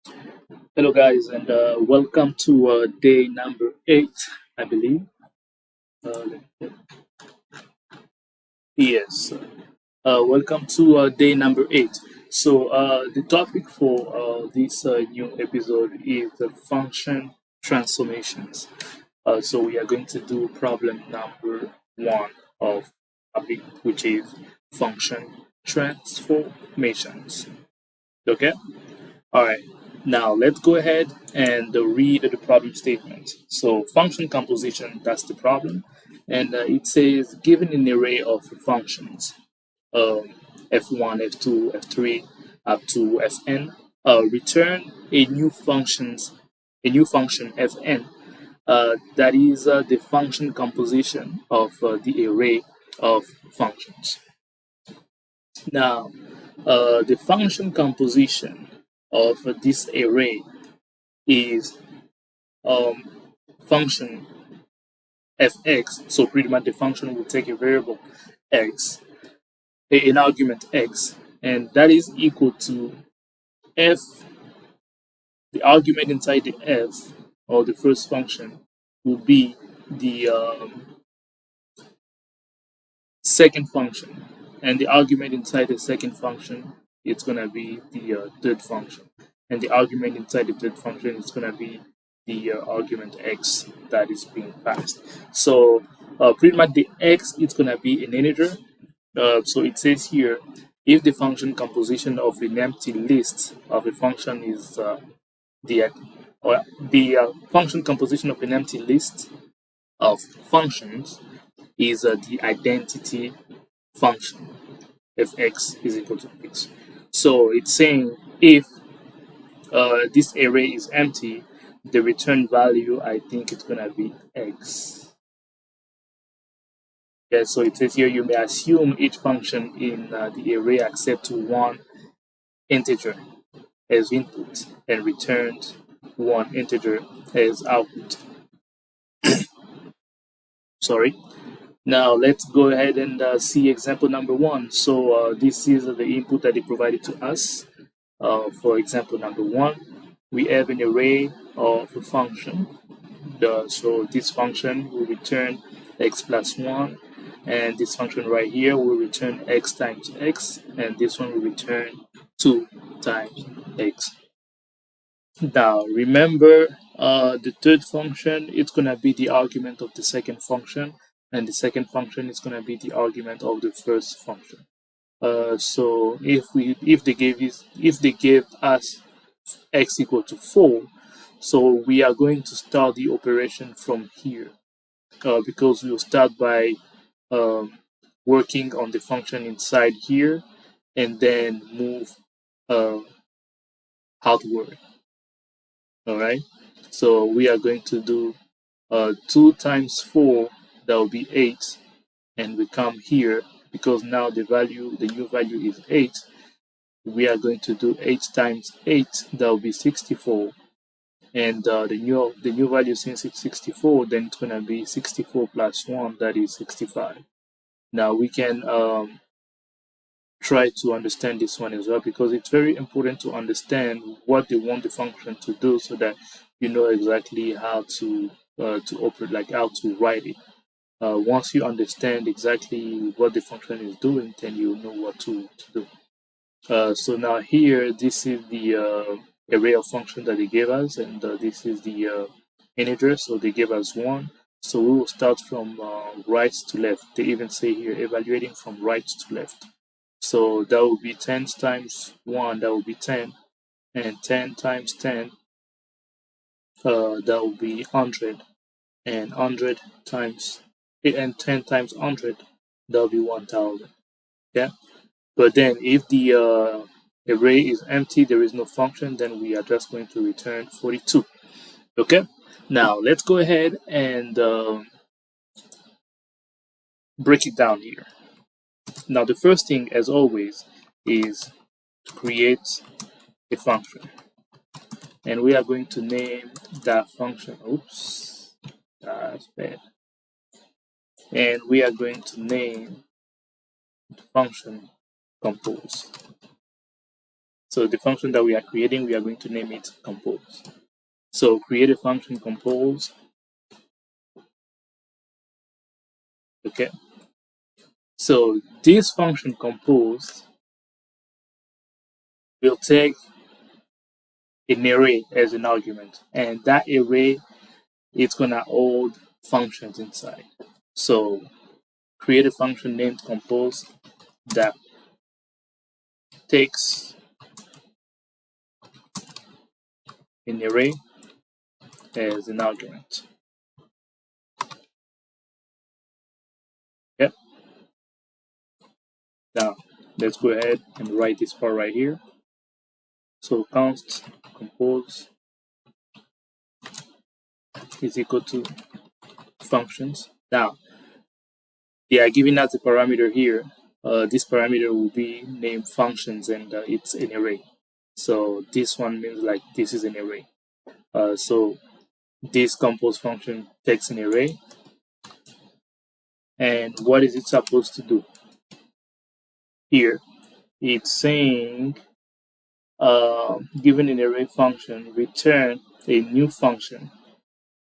Hello, guys, and welcome to day number 8, I believe. Uh, yes, welcome to day number 8. So, the topic for this new episode is the function transformations. So, we are going to do problem number 1 of topic, which is function transformations. Okay? All right, now let's go ahead and read the problem statement. So function composition, that's the problem. And it says, given an array of functions, um, f1, f2, f3, up to fn, return a new function fn, that is the function composition of the array of functions. Now, the function composition of this array is um, function fx. So pretty much the function will take a variable x, an argument x, and that is equal to f. The argument inside the f, or the first function, will be the second function, and the argument inside the second function, it's gonna be the third function, and the argument inside the third function is gonna be the argument x that is being passed. So pretty much the x is gonna be an integer. So it says here, if the function composition of an empty list of a function is the or the function composition of an empty list of functions is the identity function if x is equal to x. So it's saying if this array is empty, the return value, I think it's gonna be x. Yeah, so it says here you may assume each function in the array accepts one integer as input and returns one integer as output. Sorry. Now let's go ahead and see example number 1. So this is the input that they provided to us. For example number 1, we have an array of a function. So this function will return x plus 1, and this function right here will return x times x, and this one will return 2 times x. Now remember, the third function, it's going to be the argument of the second function, and the second function is going to be the argument of the first function. So if they gave us x equal to 4, so we are going to start the operation from here, because we'll start by working on the function inside here and then move outward. All right, so we are going to do 2 times 4, that will be 8, and we come here because now the new value is 8. We are going to do 8 times 8, that will be 64, and the new value, since it's 64, then it's gonna be 64 plus 1, that is 65. Now we can try to understand this one as well, because it's very important to understand what they want the function to do, so that you know exactly how to operate, like how to write it. Once you understand exactly what the function is doing, then you know what to do. So now here, this is the array of functions that they gave us, and this is the integer, so they gave us 1. So we will start from right to left. They even say here, evaluating from right to left. So that will be 10 times 1, that will be 10, and 10 times 10, that will be 100, and 100 times, and 10 times 100, that will be 1000. Yeah, but then if the array is empty, there is no function, then we are just going to return 42. Okay, now let's go ahead and break it down here. Now the first thing, as always, is to create a function, and we are going to name that function, oops, that's bad, and we are going to name the function compose. So the function that we are creating, we are going to name it compose. So create a function compose. Okay. So this function compose will take an array as an argument, and that array is gonna hold functions inside. So create a function named compose that takes an array as an argument. Yep. Now let's go ahead and write this part right here. So const compose is equal to functions. Now they are giving us a parameter here. This parameter will be named functions, and it's an array. So this one means like this is an array. So this compose function takes an array, and what is it supposed to do? Here it's saying given an array function, return a new function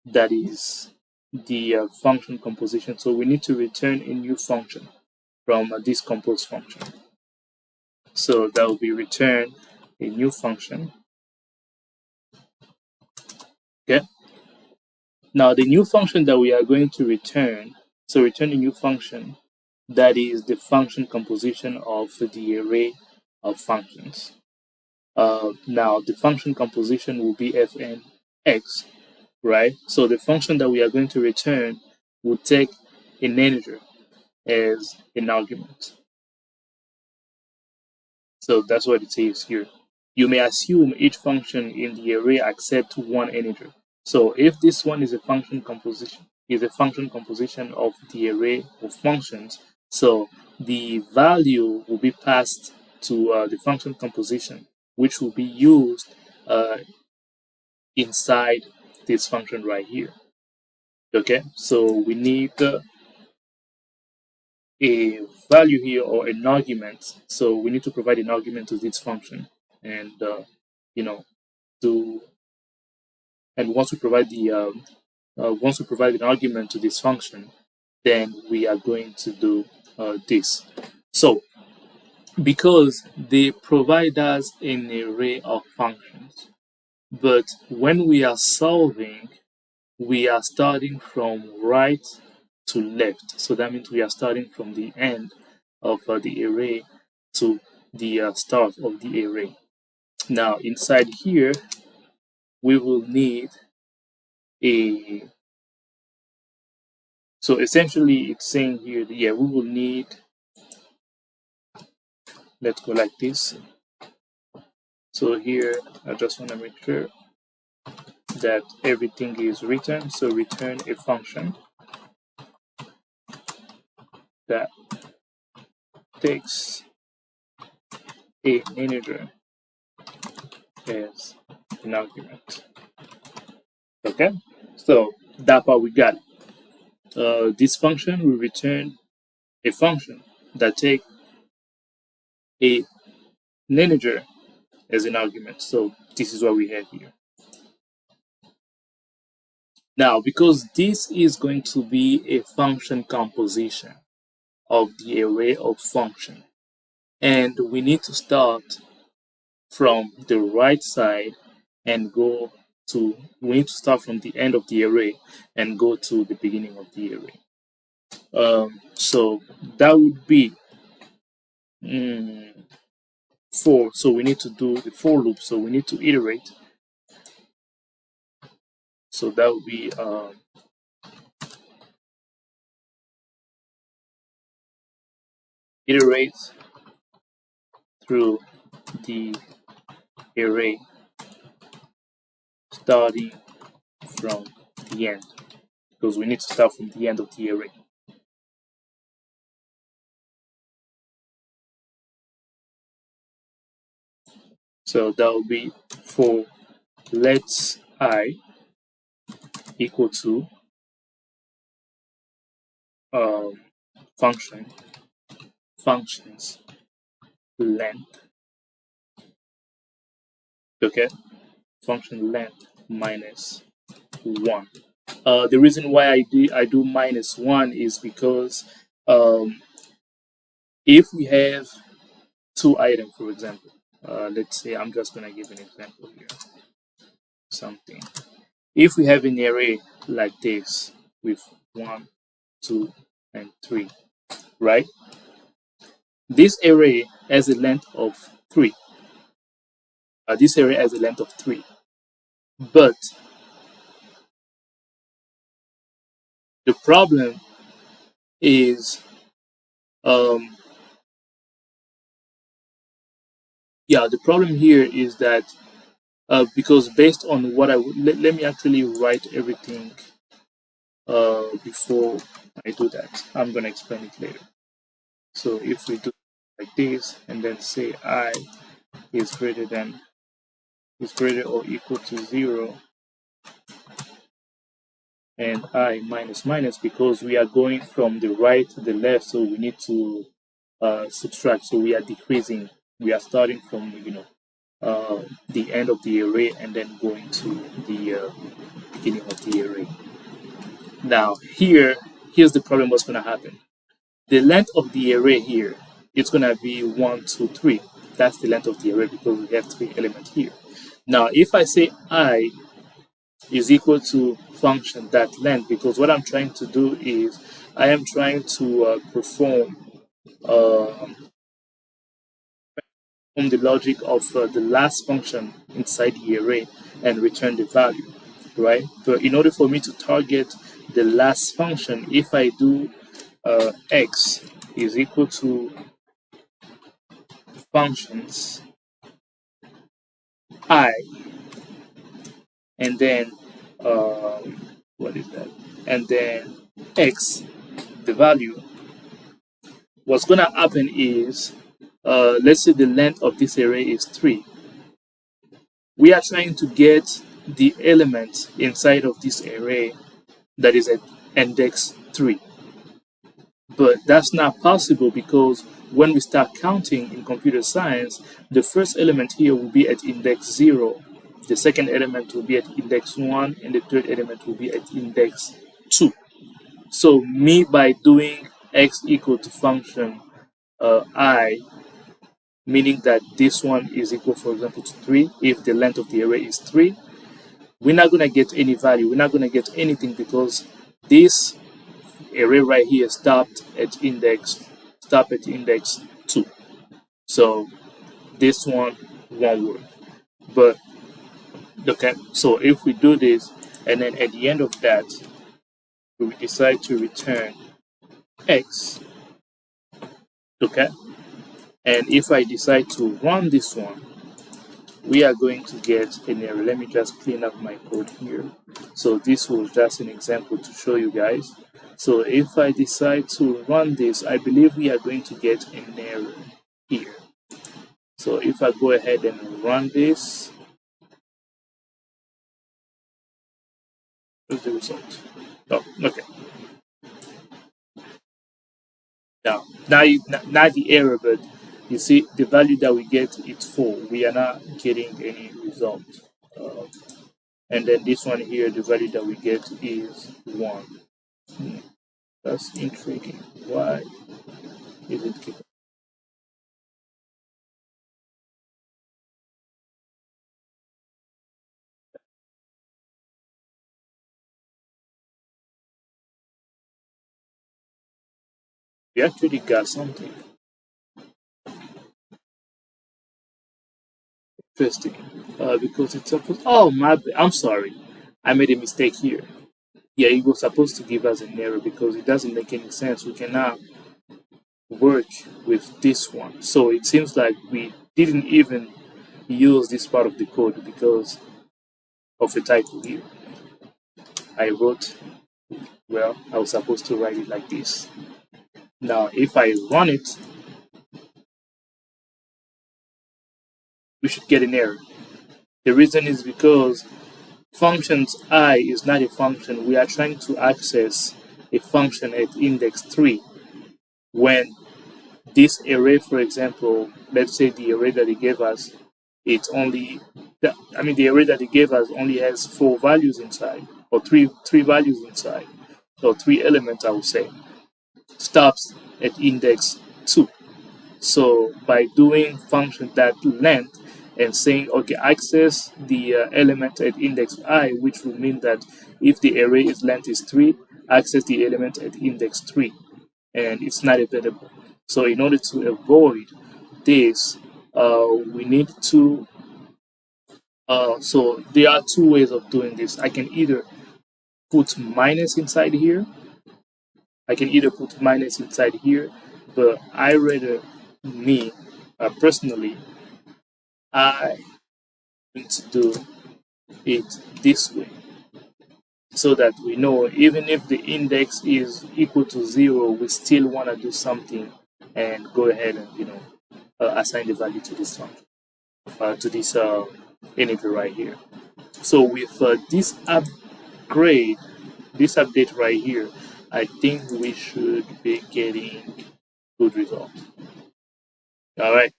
that is the function composition. So we need to return a new function from this compose function. So that will be return a new function. Okay. Now the new function that we are going to return, so return a new function that is the function composition of the array of functions. Now the function composition will be fnx, right? So the function that we are going to return will take an integer as an argument. So that's what it says here. You may assume each function in the array accepts one integer. So if this one is a function composition, of the array of functions, so the value will be passed to the function composition, which will be used inside this function right here. Okay, so we need a value here or an argument. So we need to provide an argument to this function, and and once we provide an argument to this function, then we are going to do this. So because they provide us an array of functions, but when we are solving, we are starting from right to left. So that means we are starting from the end of the array to the start of the array. Now inside here, we will need so essentially it's saying here that, we will need, let's go like this. So here I just want to make sure that everything is written. So return a function that takes an integer as an argument. Okay, so that part we got. This function will return a function that takes an integer as an argument. So this is what we have here. Now, because this is going to be a function composition of the array of function, and we need to start from the right side and we need to start from the end of the array and go to the beginning of the array. So that would be for, so we need to do the for loop, so we need to iterate. So that would be iterate through the array starting from the end, because we need to start from the end of the array. So that will be for let's I equal to functions length Okay, function length minus 1. The reason why I do minus 1 is because if we have two items, for example, let's say I'm just gonna give an example here. Something. If we have an array like this with 1, 2, and 3, right? This array has a length of 3. This array has a length of 3, but the problem is the problem here is that because based on what let me actually write everything before I do that. I'm gonna explain it later. So if we do like this and then say I is greater or equal to 0 and I minus minus, because we are going from the right to the left, so we need to subtract. So we are decreasing. We are starting from the end of the array and then going to the beginning of the array. Now here's the problem. What's going to happen? The length of the array here, it's going to be 1, 2, 3. That's the length of the array because we have 3 elements here. Now if I say I is equal to function that length, because what I'm trying to do is I am trying to perform the logic of the last function inside the array and return the value, right? But in order for me to target the last function, if I do x is equal to functions I, and then what is that? And then x, the value. What's going to happen is, let's say the length of this array is 3. We are trying to get the element inside of this array that is at index 3. But that's not possible because when we start counting in computer science, the first element here will be at index 0, the second element will be at index 1, and the third element will be at index 2. So me, by doing x equal to function I, meaning that this one is equal, for example, to 3, if the length of the array is 3, we're not going to get any value. We're not going to get anything because this array right here stopped at index 2. So this one won't work. But okay, so if we do this and then at the end of that we decide to return x, okay, and if I decide to run this one, we are going to get an error. Let me just clean up my code here. So this was just an example to show you guys. So if I decide to run this, I believe we are going to get an error here. So if I go ahead and run this, what's the result? Oh, okay. Not the error, but you see the value that we get, it's 4. We are not getting any result. And then this one here, the value that we get is 1. That's intriguing. Why is it keep? We actually got something interesting because it's supposed. Oh I'm sorry, I made a mistake here. Yeah, it was supposed to give us an error because it doesn't make any sense. We cannot work with this one. So it seems like we didn't even use this part of the code because of the title here. I wrote, well, I was supposed to write it like this. Now, if I run it, we should get an error. The reason is because functions I is not a function. We are trying to access a function at index 3 when this array, for example, let's say the array that it gave us, it's only the array that they gave us only has 4 values inside, or three values inside, or 3 elements, I would say, stops at index 2. So by doing function that length and saying, okay, access the element at index I, which will mean that if the array is length is 3, access the element at index 3, and it's not available. So in order to avoid this, we need to so there are 2 ways of doing this. I can either put minus inside here. But I rather, me personally, I need to do it this way, so that we know even if the index is equal to 0, we still want to do something and go ahead and assign the value to this function, to this integer right here. So with this update right here, I think we should be getting good results. All right.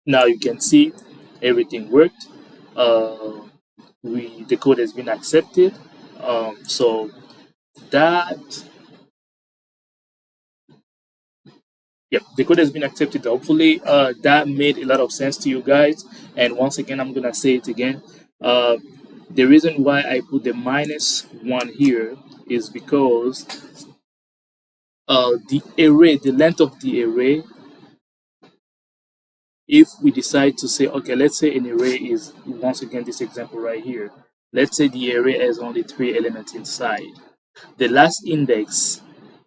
Now you can see everything worked. The code has been accepted. So that, the code has been accepted. Hopefully, that made a lot of sense to you guys. And once again, I'm gonna say it again. The reason why I put the -1 here is because the length of the array, if we decide to say, okay, let's say an array is, once again, this example right here, let's say the array has only 3 elements inside. The last index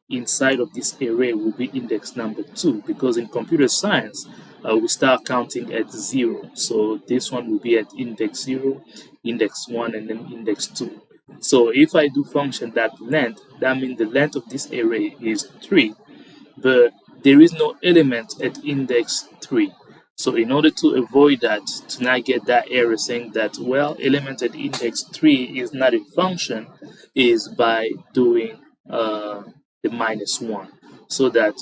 inside of this array will be index number 2, because in computer science, we start counting at 0. So this one will be at index 0, index 1, and then index 2. So if I do function that length, that means the length of this array is 3, but there is no element at index 3. So in order to avoid that, to not get that error saying that, well, element at index 3 is not a function, is by doing the -1, so that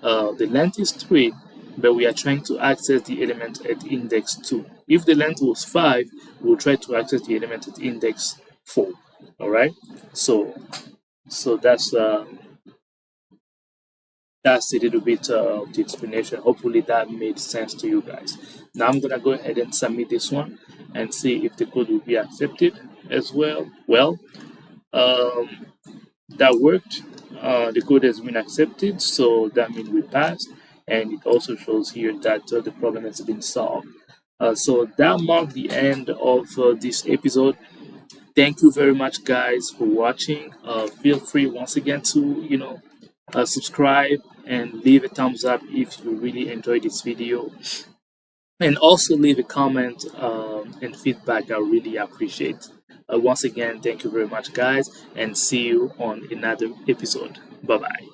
the length is 3, but we are trying to access the element at index 2. If the length was 5, we'll try to access the element at index 4. All right. So that's a little bit of the explanation. Hopefully that made sense to you guys. Now I'm gonna go ahead and submit this one and see if the code will be accepted as well. Well, that worked. The code has been accepted, so that means we passed, and it also shows here that the problem has been solved. So that marked the end of this episode. Thank you very much, guys, for watching. Feel free once again to subscribe and leave a thumbs up if you really enjoyed this video, and also leave a comment and feedback. I really appreciate. Once again, thank you very much, guys, and see you on another episode. Bye bye.